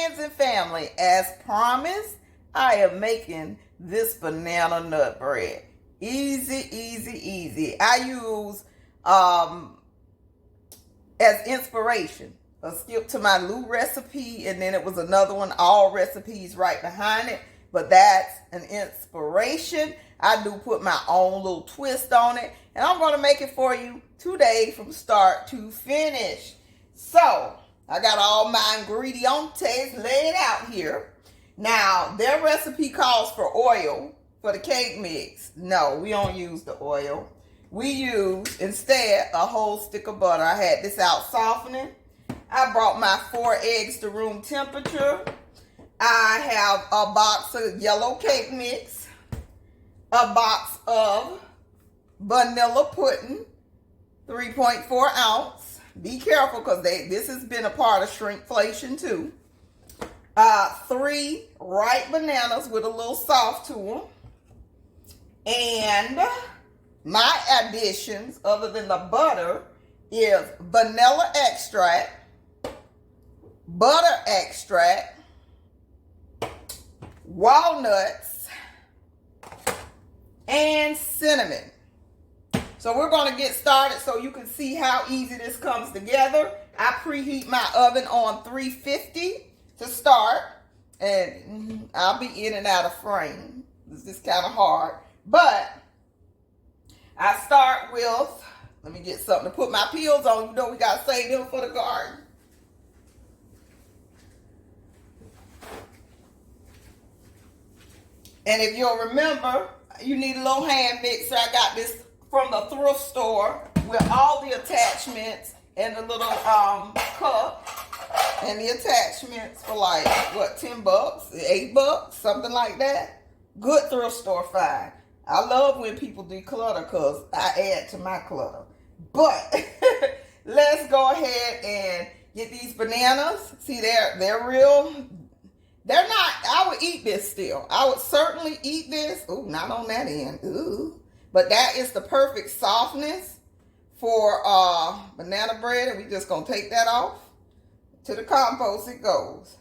friends and family, as promised, I am making this banana nut bread. Easy, easy, easy. I use as inspiration a skip to my Lou recipe, and then it was another one, all recipes right behind it. But that's an inspiration. I do put my own little twist on it, and I'm going to make it for you today from start to finish. So I got all my ingredients laid out here. Now, their recipe calls for oil for the cake mix. No, we don't use the oil. We use, instead, a whole stick of butter. I had this out softening. I brought my 4 eggs to room temperature. I have a box of yellow cake mix, a box of vanilla pudding, 3.4 ounce. Be careful because this has been a part of shrinkflation too. 3 ripe bananas with a little soft to them. And my additions, other than the butter, is vanilla extract, butter extract, walnuts, and cinnamon. So we're going to get started so you can see how easy this comes together. I preheat my oven on 350 to start, and I'll be in and out of frame. This is kind of hard, but I start with, let me get something to put my peels on. You know we got to save them for the garden. And if you'll remember, you need a little hand mixer. I got this from the thrift store with all the attachments and the little cup and the attachments for like, what, 10 bucks, 8 bucks, something like that. Good thrift store find. I love when people declutter because I add to my clutter. But let's go ahead and get these bananas. See, they're real. They're not, I would eat this still. I would certainly eat this. Ooh, not on that end. Ooh. But that is the perfect softness for banana bread. And we just going to take that off. To the compost it goes.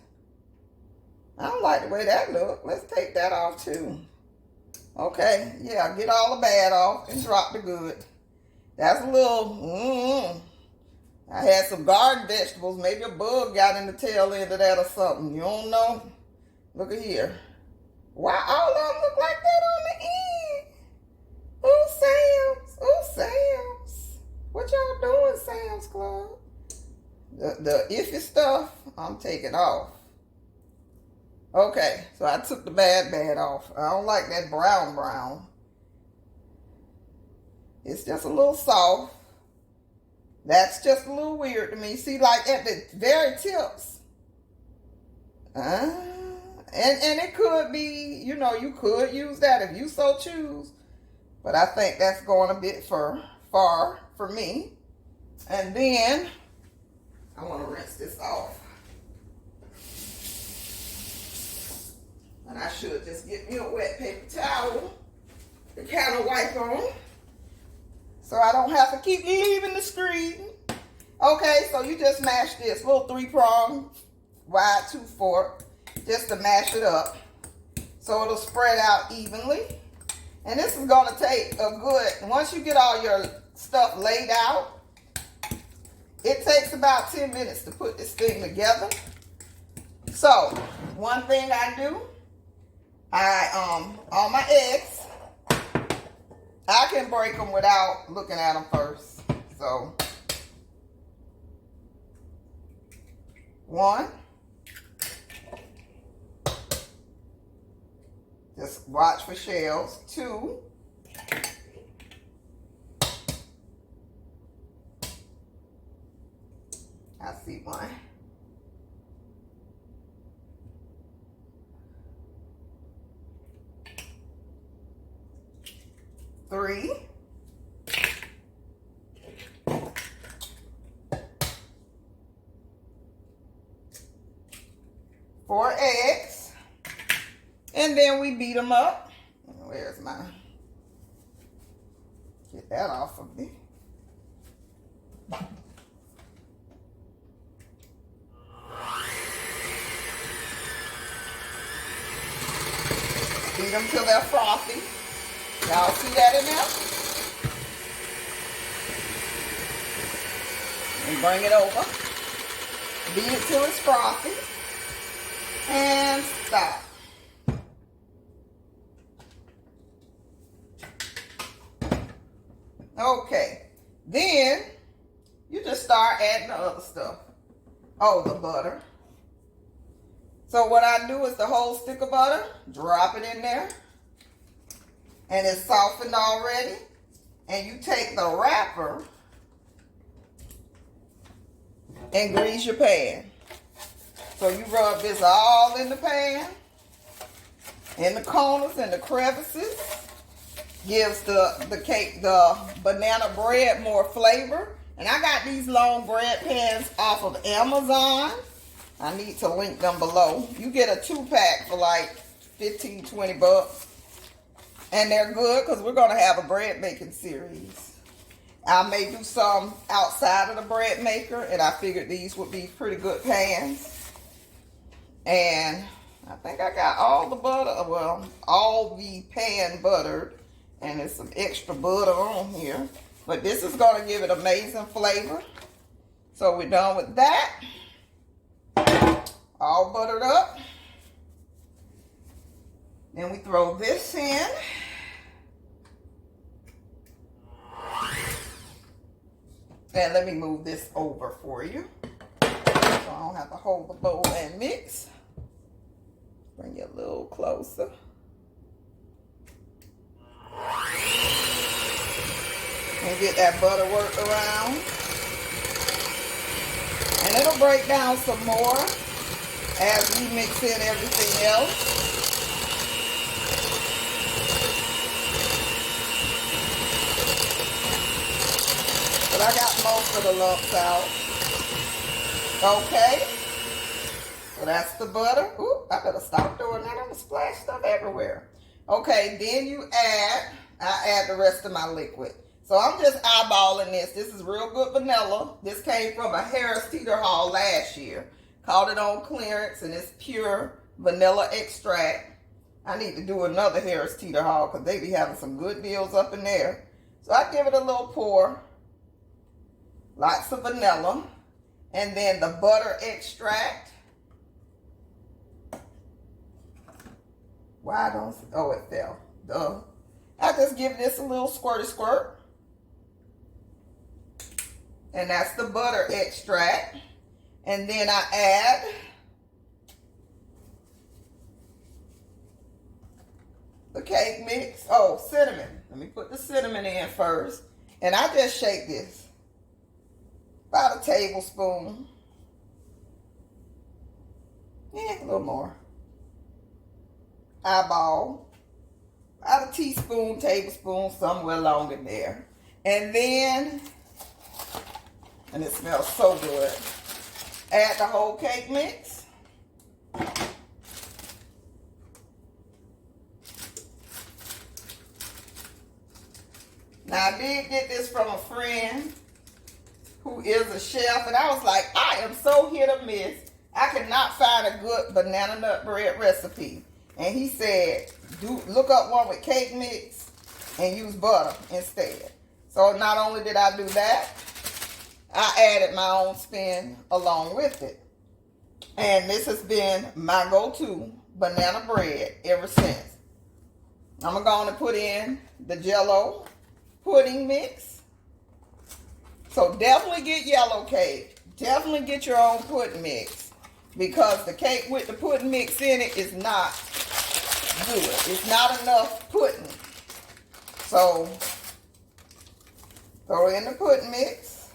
I don't like the way that looks. Let's take that off too. Okay. Yeah, get all the bad off and drop the good. That's a little, I had some garden vegetables. Maybe a bug got in the tail end of that or something. You don't know? Look at here. Why all of them look like that on the end? Ooh, Sam's. Ooh, Sam's. What y'all doing, Sam's Club? The iffy stuff, I'm taking off. Okay, so I took the bad off. I don't like that brown. It's just a little soft. That's just a little weird to me. See, like at the very tips. And it could be, you know, you could use that if you so choose. But I think that's going a bit far for me. And then I want to rinse this off. And I should just get me a wet paper towel to kind of wipe on. So I don't have to keep leaving the screen. Okay, so you just mash this little 3-prong wide tooth fork just to mash it up so it'll spread out evenly. And this is going to take a good, once you get all your stuff laid out, it takes about 10 minutes to put this thing together. So one thing I do, all my eggs, I can break them without looking at them first. So, 1. Just watch for shells. 2. I see 1. 3. 4 eggs. And then we beat them up. Where's my, get that off of me. Beat them till they're frothy. Y'all see that in there? And bring it over. Beat it till it's frothy. And stop. Okay. Then you just start adding the other stuff. Oh, the butter. So what I do is the whole stick of butter, drop it in there. And it's softened already. And you take the wrapper and grease your pan. So you rub this all in the pan, in the corners and the crevices. Gives the cake, the banana bread more flavor. And I got these long bread pans off of Amazon. I need to link them below. You get a 2-pack for like 15, 20 bucks. And they're good because we're going to have a bread making series. I may do some outside of the bread maker, and I figured these would be pretty good pans. And I think I got all the butter, well, all the pan buttered. And there's some extra butter on here. But this is going to give it amazing flavor. So we're done with that. All buttered up. Then we throw this in. And let me move this over for you, so I don't have to hold the bowl and mix. Bring you a little closer. And get that butter worked around. And it'll break down some more as we mix in everything else. But I got most of the lumps out. Okay. So that's the butter. Ooh, I better stop doing that. I'm going to splash stuff everywhere. Okay, then I add the rest of my liquid. So I'm just eyeballing this. This is real good vanilla. This came from a Harris Teeter haul last year. Caught it on clearance, and it's pure vanilla extract. I need to do another Harris Teeter haul because they be having some good deals up in there. So I give it a little pour. Lots of vanilla. And then the butter extract. Why don't, oh, it fell. Duh. I just give this a little squirty squirt. And that's the butter extract. And then I add the cake mix. Oh, cinnamon. Let me put the cinnamon in first. And I just shake this. About a tablespoon. Yeah, a little more. Eyeball. About a teaspoon, tablespoon, somewhere along in there. And then, and it smells so good, add the whole cake mix. Now, I did get this from a friend who is a chef, and I was like, I am so hit or miss. I could not find a good banana nut bread recipe. And he said, look up one with cake mix and use butter instead. So not only did I do that, I added my own spin along with it. And this has been my go-to banana bread ever since. I'm going to put in the Jell-O pudding mix. So definitely get yellow cake. Definitely get your own pudding mix. Because the cake with the pudding mix in it is not good. It's not enough pudding. So throw in the pudding mix.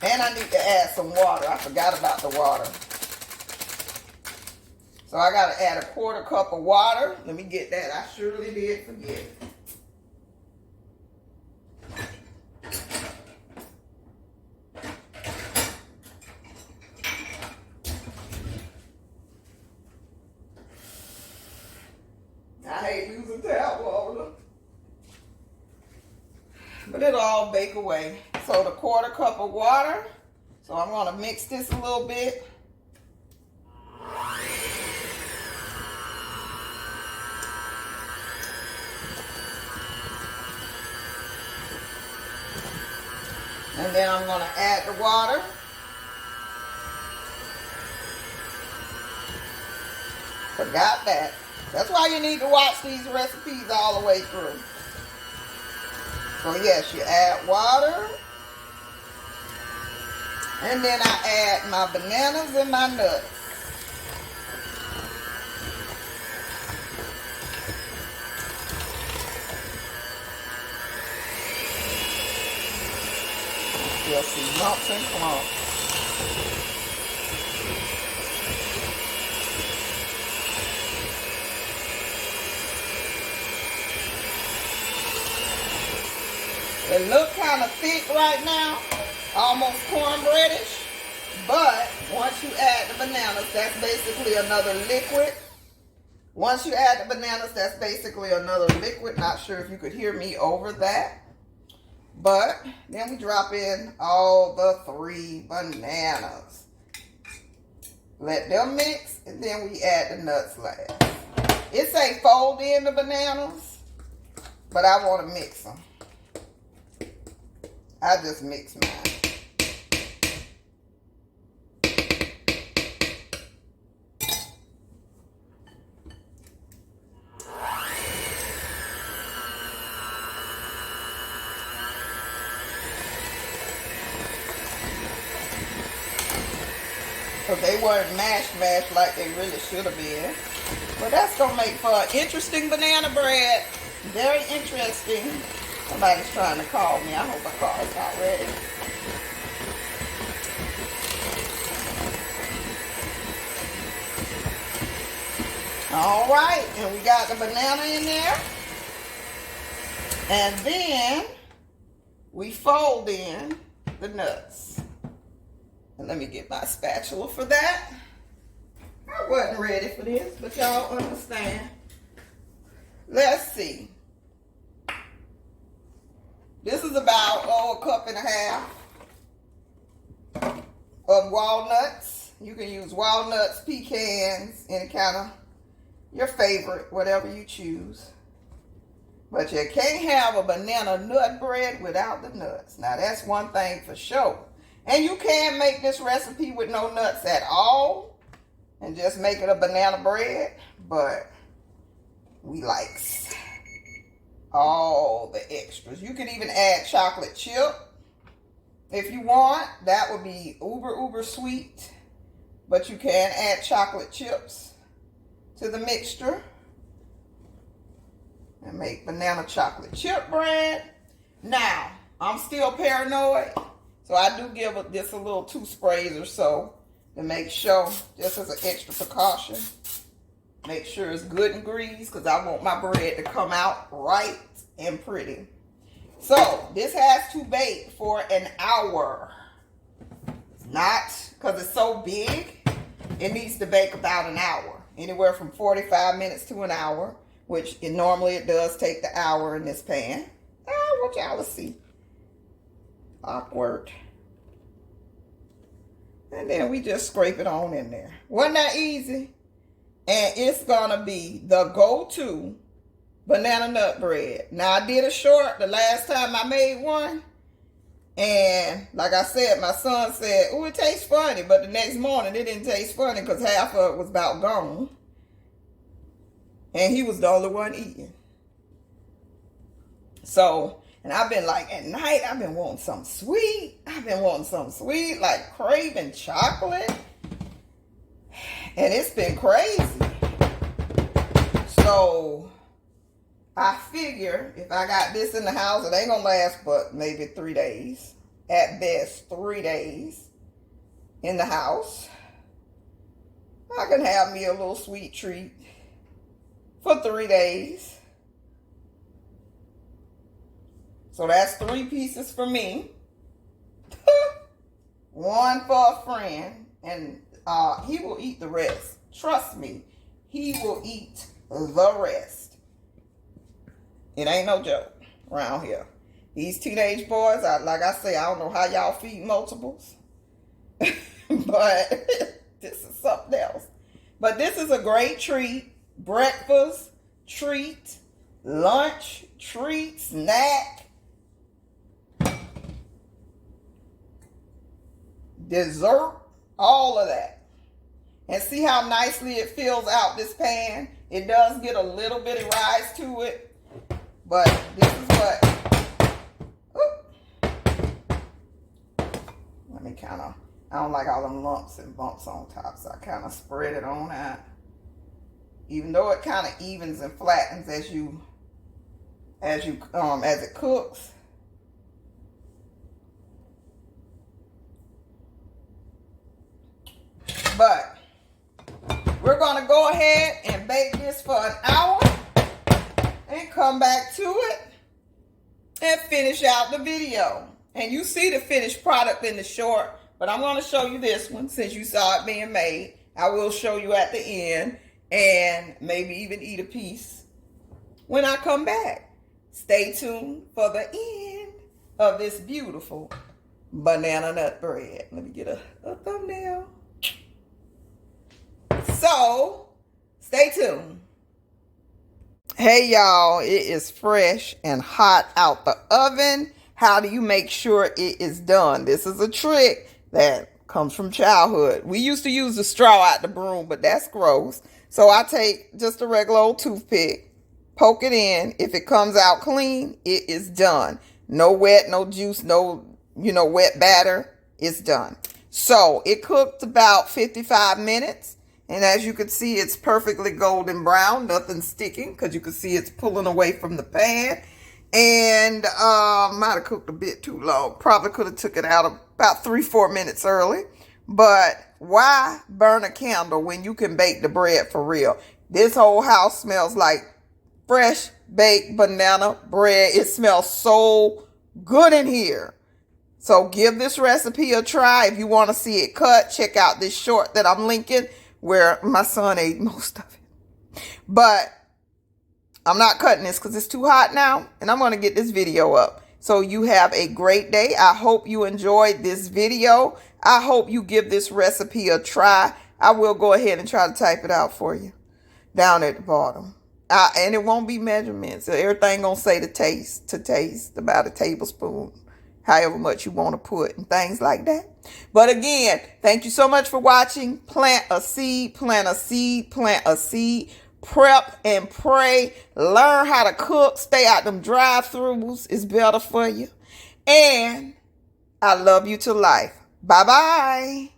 And I need to add some water. I forgot about the water. So I got to add a 1/4 cup of water. Let me get that. I surely did forget. I hate using tap water. But it'll all bake away. So the 1/4 cup of water. So I'm going to mix this a little bit. And then I'm going to add the water. Forgot that. That's why you need to watch these recipes all the way through. So yes, you add water. And then I add my bananas and my nuts. You'll see lumps and clumps. It looks kind of thick right now, almost cornbreadish, but once you add the bananas, that's basically another liquid. Once you add the bananas, that's basically another liquid. Not sure if you could hear me over that. But then we drop in all the 3 bananas. Let them mix, and then we add the nuts last. It say fold in the bananas, but I want to mix them. I just mix mine. Because they weren't mashed like they really should have been. But that's going to make for an interesting banana bread. Very interesting. Somebody's trying to call me. I hope my call is not ready. All right. And we got the banana in there. And then we fold in the nuts. And let me get my spatula for that. I wasn't ready for this, but y'all understand. Let's see. This is about, a cup and a half of walnuts. You can use walnuts, pecans, any kind of your favorite, whatever you choose. But you can't have a banana nut bread without the nuts. Now, that's one thing for sure. And you can make this recipe with no nuts at all and just make it a banana bread, but we like all the extras. You can even add chocolate chip if you want. That would be uber sweet, but you can add chocolate chips to the mixture and make banana chocolate chip bread. Now, I'm still paranoid. So I do give this a little 2 sprays or so to make sure, just as an extra precaution, make sure it's good and greased because I want my bread to come out right and pretty. So this has to bake for an hour. It's not, because it's so big, it needs to bake about an hour. Anywhere from 45 minutes to an hour, which normally it does take the hour in this pan. I want y'all to see. Awkward. And then we just scrape it on in there. Wasn't that easy? And it's gonna be the go-to banana nut bread. Now I did a short the last time I made one. And like I said, my son said, oh, it tastes funny. But the next morning it didn't taste funny because half of it was about gone. And he was the only one eating. So, and I've been like, at night, I've been wanting something sweet. Like craving chocolate. And it's been crazy. So, I figure if I got this in the house, it ain't gonna last but maybe 3 days. At best, 3 days in the house. I can have me a little sweet treat for 3 days. So that's 3 pieces for me. 1 for a friend. And he will eat the rest. Trust me, he will eat the rest. It ain't no joke around here. These teenage boys, like I say, I don't know how y'all feed multiples. But this is something else. But this is a great treat. Breakfast, treat, lunch, treat, snack. dessert, all of that. And see how nicely it fills out this pan? It does get a little bit of rise to it, but this is what, let me kind of, I don't like all them lumps and bumps on top, so I kind of spread it on out. Even though it kind of evens and flattens as it cooks. But we're gonna go ahead and bake this for an hour and come back to it and finish out the video. And you see the finished product in the short, but I'm gonna show you this one since you saw it being made. I will show you at the end and maybe even eat a piece when I come back. Stay tuned for the end of this beautiful banana nut bread. Let me get a thumbnail. So, stay tuned. Hey y'all, it is fresh and hot out the oven. How do you make sure it is done? This is a trick that comes from childhood. We used to use the straw out the broom, but that's gross. So I take just a regular old toothpick, poke it in. If it comes out clean, it is done. No wet, no juice, no, wet batter. It's done. So it cooked about 55 minutes. And as you can see, it's perfectly golden brown, nothing sticking, because you can see it's pulling away from the pan. And might have cooked a bit too long. Probably could have took it out about 3-4 minutes early. But why burn a candle when you can bake the bread for real? This whole house smells like fresh baked banana bread. It smells so good in here. So give this recipe a try. If you want to see it cut, check out this short that I'm linking where my son ate most of it. But I'm not cutting this because it's too hot now, and I'm going to get this video up. So you have a great day. I hope you enjoyed this video. I hope you give this recipe a try. I will go ahead and try to type it out for you down at the bottom. And it won't be measurements. Everything going to say to taste, about a tablespoon, however much you want to put, and things like that. But again, thank you so much for watching. Plant a seed, plant a seed, plant a seed. Prep and pray. Learn how to cook. Stay out them drive-thrus. It's better for you. And I love you to life. Bye-bye.